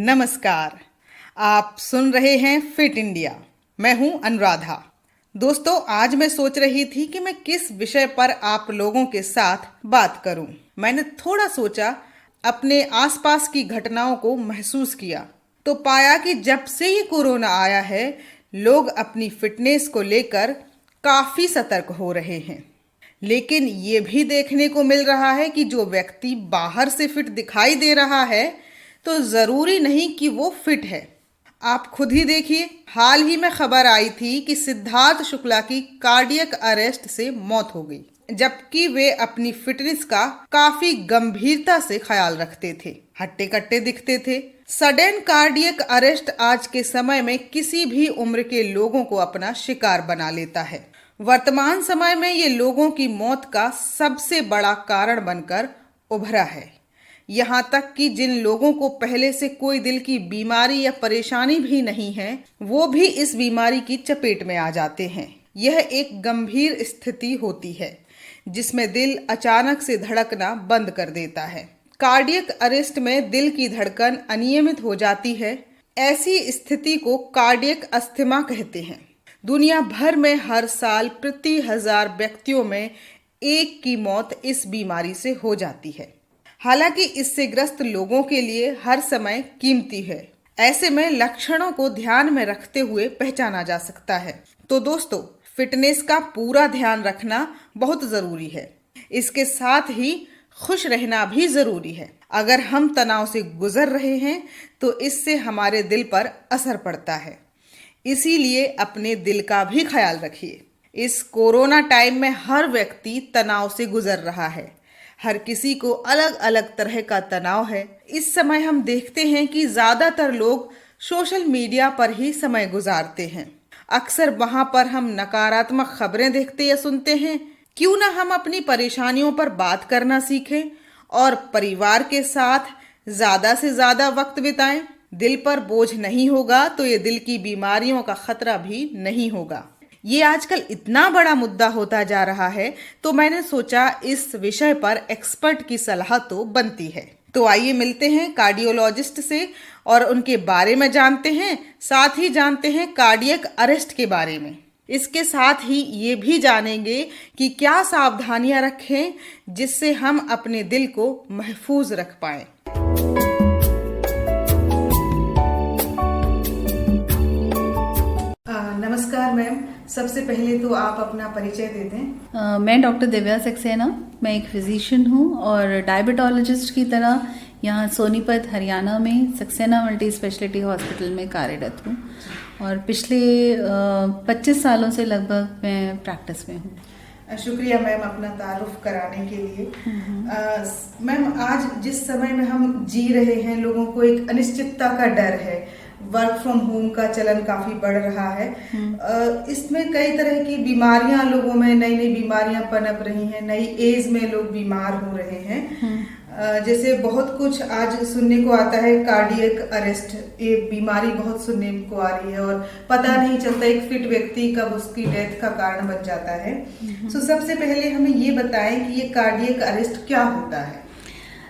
नमस्कार। आप सुन रहे हैं फिट इंडिया। मैं हूं अनुराधा। दोस्तों, आज मैं सोच रही थी कि मैं किस विषय पर आप लोगों के साथ बात करूं। मैंने थोड़ा सोचा, अपने आसपास की घटनाओं को महसूस किया तो पाया कि जब से ये कोरोना आया है, लोग अपनी फिटनेस को लेकर काफी सतर्क हो रहे हैं। लेकिन ये भी देखने को मिल रहा है कि जो व्यक्ति बाहर से फिट दिखाई दे रहा है तो जरूरी नहीं कि वो फिट है। आप खुद ही देखिए, हाल ही में खबर आई थी कि सिद्धार्थ शुक्ला की कार्डियक अरेस्ट से मौत हो गई, जबकि वे अपनी फिटनेस का काफी गंभीरता से ख्याल रखते थे, हट्टे कट्टे दिखते थे। सडन कार्डियक अरेस्ट आज के समय में किसी भी उम्र के लोगों को अपना शिकार बना लेता है। वर्तमान समय में ये लोगों की मौत का सबसे बड़ा कारण बनकर उभरा है। यहाँ तक कि जिन लोगों को पहले से कोई दिल की बीमारी या परेशानी भी नहीं है, वो भी इस बीमारी की चपेट में आ जाते हैं। यह एक गंभीर स्थिति होती है जिसमें दिल अचानक से धड़कना बंद कर देता है। कार्डियक अरेस्ट में दिल की धड़कन अनियमित हो जाती है। ऐसी स्थिति को कार्डियक अस्थमा कहते हैं। दुनिया भर में हर साल प्रति 1000 व्यक्तियों में एक की मौत इस बीमारी से हो जाती है। हालांकि इससे ग्रस्त लोगों के लिए हर समय कीमती है। ऐसे में लक्षणों को ध्यान में रखते हुए पहचाना जा सकता है। तो दोस्तों, फिटनेस का पूरा ध्यान रखना बहुत जरूरी है। इसके साथ ही खुश रहना भी जरूरी है। अगर हम तनाव से गुजर रहे हैं तो इससे हमारे दिल पर असर पड़ता है। इसीलिए अपने दिल का भी ख्याल रखिए। इस कोरोना टाइम में हर व्यक्ति तनाव से गुजर रहा है। हर किसी को अलग अलग तरह का तनाव है। इस समय हम देखते हैं कि ज्यादातर लोग सोशल मीडिया पर ही समय गुजारते हैं। अक्सर वहां पर हम नकारात्मक खबरें देखते या सुनते हैं। क्यों ना हम अपनी परेशानियों पर बात करना सीखें और परिवार के साथ ज्यादा से ज्यादा वक्त बिताएं। दिल पर बोझ नहीं होगा तो ये दिल की बीमारियों का खतरा भी नहीं होगा। ये आजकल इतना बड़ा मुद्दा होता जा रहा है, तो मैंने सोचा इस विषय पर एक्सपर्ट की सलाह तो बनती है। तो आइए मिलते हैं कार्डियोलॉजिस्ट से और उनके बारे में जानते हैं। साथ ही जानते हैं कार्डियक अरेस्ट के बारे में। इसके साथ ही ये भी जानेंगे कि क्या सावधानियां रखें जिससे हम अपने दिल को महफूज रख पाएं। नमस्कार मैम, सबसे पहले तो आप अपना परिचय दे दें। मैं डॉक्टर दिव्या सक्सेना। मैं एक फिजिशियन हूँ और डायबिटोलॉजिस्ट की तरह यहाँ सोनीपत हरियाणा में सक्सेना मल्टी स्पेशलिटी हॉस्पिटल में कार्यरत हूँ और पिछले 25 सालों से लगभग मैं प्रैक्टिस में हूँ। शुक्रिया मैम अपना तारुफ कराने के लिए। मैम, आज जिस समय में हम जी रहे हैं, लोगों को एक अनिश्चितता का डर है। वर्क फ्रॉम होम का चलन काफी बढ़ रहा है। इसमें कई तरह की बीमारियां लोगों में, नई नई बीमारियां पनप रही हैं। नई एज में लोग बीमार हो रहे हैं। जैसे बहुत कुछ आज सुनने को आता है, कार्डियक अरेस्ट, ये बीमारी बहुत सुनने को आ रही है और पता नहीं चलता एक फिट व्यक्ति कब उसकी डेथ का कारण बन जाता है। तो सबसे पहले हमें ये बताएं कि ये कार्डियक अरेस्ट क्या होता है।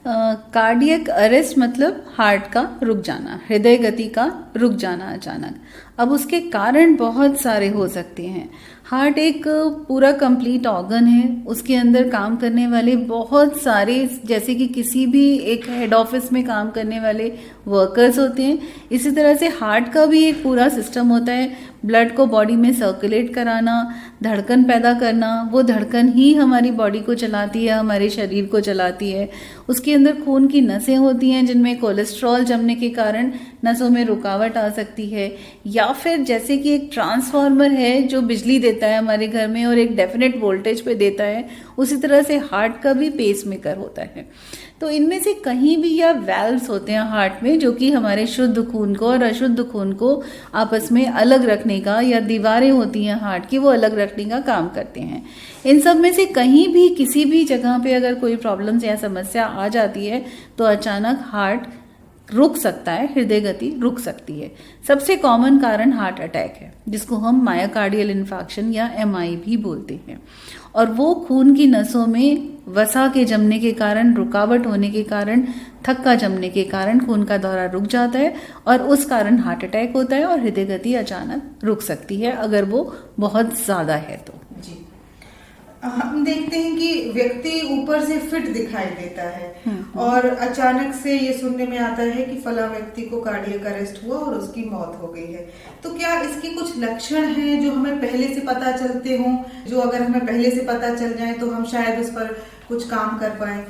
कार्डियक अरेस्ट मतलब हार्ट का रुक जाना, हृदय गति का रुक जाना अचानक। अब उसके कारण बहुत सारे हो सकते हैं। हार्ट एक पूरा कंप्लीट ऑर्गन है। उसके अंदर काम करने वाले बहुत सारे, जैसे कि किसी भी एक हेड ऑफिस में काम करने वाले वर्कर्स होते हैं, इसी तरह से हार्ट का भी एक पूरा सिस्टम होता है। ब्लड को बॉडी में सर्कुलेट कराना, धड़कन पैदा करना, वो धड़कन ही हमारी बॉडी को चलाती है, हमारे शरीर को चलाती है। उसके अंदर खून की नसें होती हैं जिनमें कोलेस्ट्रॉल जमने के कारण नसों में रुकावट आ सकती है। या फिर जैसे कि एक ट्रांसफार्मर है जो बिजली देता है हमारे घर में और एक डेफिनेट वोल्टेज पे देता है, उसी तरह से हार्ट का भी पेस मेकर होता है। तो इनमें से कहीं भी या वेल्व्स होते हैं हार्ट में जो कि हमारे शुद्ध खून को और अशुद्ध खून को आपस में अलग रखने का, या दीवारें होती हैं हार्ट की, वो अलग रखने का काम करते हैं। इन सब में से कहीं भी किसी भी जगह पे अगर कोई प्रॉब्लम्स या समस्या आ जाती है तो अचानक हार्ट रुक सकता है, हृदय गति रुक सकती है। सबसे कॉमन कारण हार्ट अटैक है, जिसको हम मायोकार्डियल इन्फार्क्शन या एमआई भी बोलते हैं। और वो खून की नसों में वसा के जमने के कारण, रुकावट होने के कारण, थक्का जमने के कारण खून का दौरा रुक जाता है और उस कारण हार्ट अटैक होता है और हृदय गति अचानक रुक सकती है अगर वो बहुत ज्यादा है तो। जी, हम देखते हैं कि व्यक्ति ऊपर से फिट दिखाई देता है और अचानक से ये सुनने में आता है कि फला व्यक्ति को कार्डियक अरेस्ट हुआ और उसकी मौत हो गई है। तो क्या इसके कुछ लक्षण हैं जो हमें पहले से पता चलते हों, जो अगर हमें पहले से पता चल जाए तो हम शायद उस पर कुछ काम कर पाए?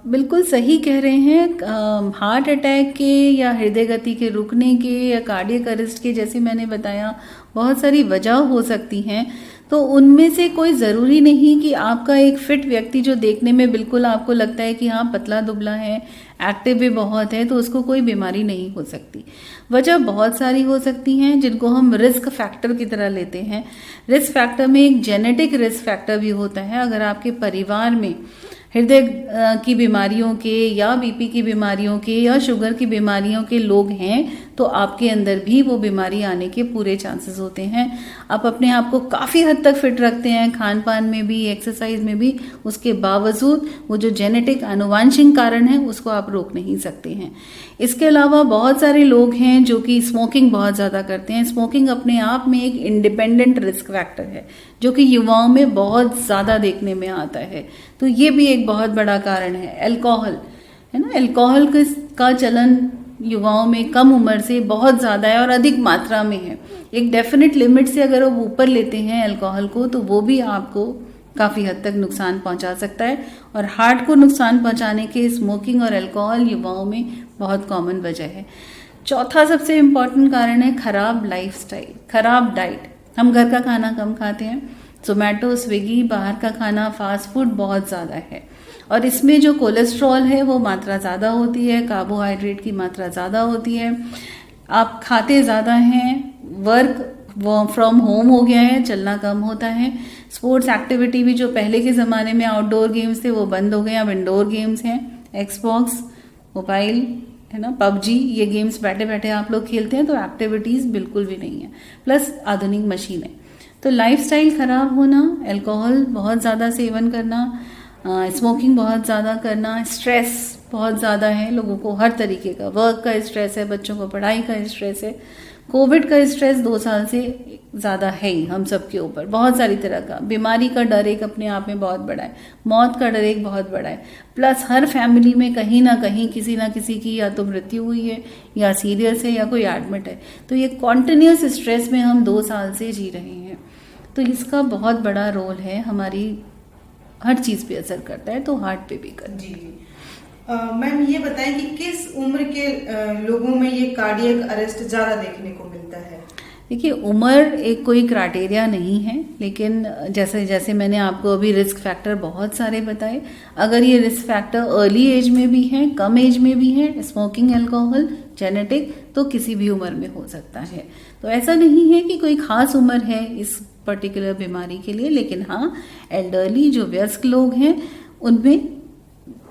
बिल्कुल सही कह रहे हैं। हार्ट अटैक के या हृदय गति के रुकने के या कार्डियक अरेस्ट के, जैसे मैंने बताया, बहुत सारी वजह हो सकती हैं। तो उनमें से कोई ज़रूरी नहीं कि आपका एक फिट व्यक्ति जो देखने में बिल्कुल आपको लगता है कि हाँ पतला दुबला है, एक्टिव भी बहुत है, तो उसको कोई बीमारी नहीं हो सकती। वजह बहुत सारी हो सकती हैं जिनको हम रिस्क फैक्टर की तरह लेते हैं। रिस्क फैक्टर में एक जेनेटिक रिस्क फैक्टर भी होता है। अगर आपके परिवार में हृदय की बीमारियों के या बीपी की बीमारियों के या शुगर की बीमारियों के लोग हैं तो आपके अंदर भी वो बीमारी आने के पूरे चांसेस होते हैं। आप अपने आप को काफ़ी हद तक फिट रखते हैं, खान पान में भी, एक्सरसाइज में भी, उसके बावजूद वो जो जेनेटिक आनुवांशिक कारण है उसको आप रोक नहीं सकते हैं। इसके अलावा बहुत सारे लोग हैं जो कि स्मोकिंग बहुत ज़्यादा करते हैं। स्मोकिंग अपने आप में एक इंडिपेंडेंट रिस्क फैक्टर है जो कि युवाओं में बहुत ज़्यादा देखने में आता है। तो ये भी एक बहुत बड़ा कारण है। अल्कोहल है ना, अल्कोहल का चलन युवाओं में कम उम्र से बहुत ज़्यादा है और अधिक मात्रा में है। एक डेफिनेट लिमिट से अगर वो ऊपर लेते हैं अल्कोहल को तो वो भी आपको काफ़ी हद तक नुकसान पहुंचा सकता है। और हार्ट को नुकसान पहुंचाने के स्मोकिंग और अल्कोहल युवाओं में बहुत कॉमन वजह है। चौथा सबसे इम्पॉर्टेंट कारण है खराब लाइफस्टाइल, खराब डाइट। हम घर का खाना कम खाते हैं, जोमेटो, स्विगी, बाहर का खाना, फास्ट फूड बहुत ज़्यादा है और इसमें जो कोलेस्ट्रॉल है वो मात्रा ज़्यादा होती है, कार्बोहाइड्रेट की मात्रा ज़्यादा होती है। आप खाते ज़्यादा हैं, वर्क फ्रॉम होम हो गया है, चलना कम होता है। स्पोर्ट्स एक्टिविटी भी जो पहले के ज़माने में आउटडोर गेम्स थे वो बंद हो गए, अब इंडोर गेम्स हैं। एक्सबॉक्स, मोबाइल है ना, पबजी, ये गेम्स बैठे बैठे आप लोग खेलते हैं तो एक्टिविटीज़ बिल्कुल भी नहीं है। प्लस आधुनिक मशीनें। तो लाइफस्टाइल खराब होना, अल्कोहल बहुत ज़्यादा सेवन करना, स्मोकिंग बहुत ज़्यादा करना, स्ट्रेस बहुत ज़्यादा है लोगों को, हर तरीके का। वर्क का स्ट्रेस है, बच्चों को पढ़ाई का स्ट्रेस है, कोविड का स्ट्रेस 2 साल से ज़्यादा है ही हम सब के ऊपर, बहुत सारी तरह का। बीमारी का डर एक अपने आप में बहुत बड़ा है, मौत का डर एक बहुत बड़ा है। प्लस हर फैमिली में कहीं ना कहीं किसी ना किसी की या तो मृत्यु हुई है या सीरियस है या कोई एडमिट है। तो ये कॉन्टिन्यूस स्ट्रेस में हम 2 साल से जी रहे हैं। तो इसका बहुत बड़ा रोल है, हमारी हर चीज़ पे असर करता है, तो हार्ट पे भी करता है। जी, मैम ये बताएं कि किस उम्र के लोगों में ये कार्डियक अरेस्ट ज़्यादा देखने को मिलता है? देखिए, उम्र एक कोई क्राइटेरिया नहीं है, लेकिन जैसे जैसे मैंने आपको अभी रिस्क फैक्टर बहुत सारे बताए, अगर ये रिस्क फैक्टर अर्ली एज में भी है, कम एज में भी है, स्मोकिंग, अल्कोहल, जेनेटिक, तो किसी भी उम्र में हो सकता है। तो ऐसा नहीं है कि कोई खास उम्र है इस पर्टिकुलर बीमारी के लिए, लेकिन हाँ, एल्डरली जो वयस्क लोग हैं उनमें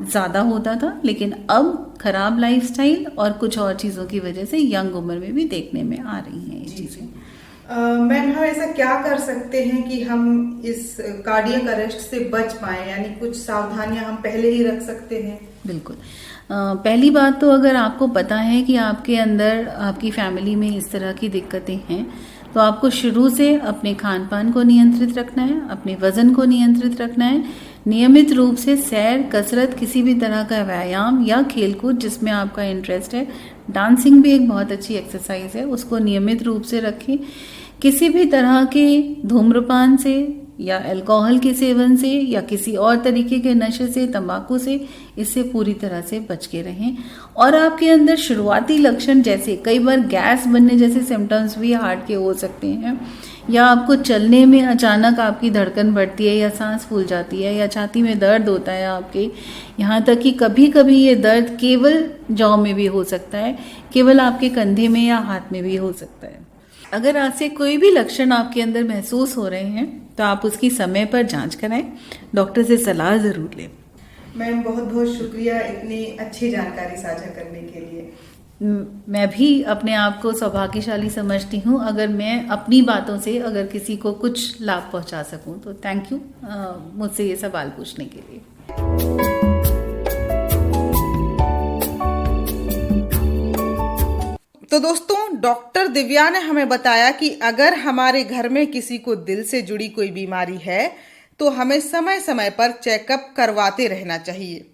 ज़्यादा होता था, लेकिन अब खराब लाइफस्टाइल और कुछ और चीज़ों की वजह से यंग उम्र में भी देखने में आ रही हैं ये चीज़ें। मैम, हम ऐसा क्या कर सकते हैं कि हम इस कार्डियक अरेस्ट से बच पाएं, यानी कुछ सावधानियां हम पहले ही रख सकते हैं? बिल्कुल। पहली बात तो अगर आपको पता है कि आपके अंदर, आपकी फैमिली में इस तरह की दिक्कतें हैं, तो आपको शुरू से अपने खान पान को नियंत्रित रखना है, अपने वजन को नियंत्रित रखना है, नियमित रूप से सैर, कसरत, किसी भी तरह का व्यायाम या खेलकूद जिसमें आपका इंटरेस्ट है, डांसिंग भी एक बहुत अच्छी एक्सरसाइज है, उसको नियमित रूप से रखें। किसी भी तरह के धूम्रपान से या अल्कोहल के सेवन से या किसी और तरीके के नशे से, तंबाकू से, इससे पूरी तरह से बच के रहें। और आपके अंदर शुरुआती लक्षण जैसे कई बार गैस बनने जैसे सिम्टम्स भी हार्ट के हो सकते हैं, या आपको चलने में अचानक आपकी धड़कन बढ़ती है या सांस फूल जाती है या छाती में दर्द होता है आपके, यहाँ तक कि कभी कभी ये दर्द केवल जॉ में भी हो सकता है, केवल आपके कंधे में या हाथ में भी हो सकता है। अगर आज से कोई भी लक्षण आपके अंदर महसूस हो रहे हैं तो आप उसकी समय पर जांच कराएं, डॉक्टर से सलाह ज़रूर लें। मैम बहुत बहुत शुक्रिया इतनी अच्छी जानकारी साझा करने के लिए। मैं भी अपने आप को सौभाग्यशाली समझती हूँ अगर मैं अपनी बातों से अगर किसी को कुछ लाभ पहुंचा सकूं, तो थैंक यू मुझसे ये सवाल पूछने के लिए। तो दोस्तों, डॉक्टर दिव्या ने हमें बताया कि अगर हमारे घर में किसी को दिल से जुड़ी कोई बीमारी है तो हमें समय समय पर चेकअप करवाते रहना चाहिए।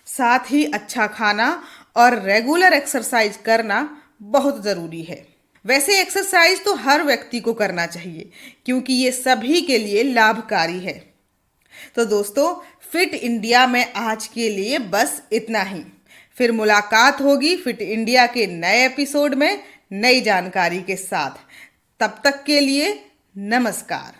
साथ ही अच्छा खाना और रेगुलर एक्सरसाइज करना बहुत ज़रूरी है। वैसे एक्सरसाइज तो हर व्यक्ति को करना चाहिए क्योंकि ये सभी के लिए लाभकारी है। तो दोस्तों, फिट इंडिया में आज के लिए बस इतना ही। फिर मुलाकात होगी फिट इंडिया के नए एपिसोड में नई जानकारी के साथ। तब तक के लिए नमस्कार।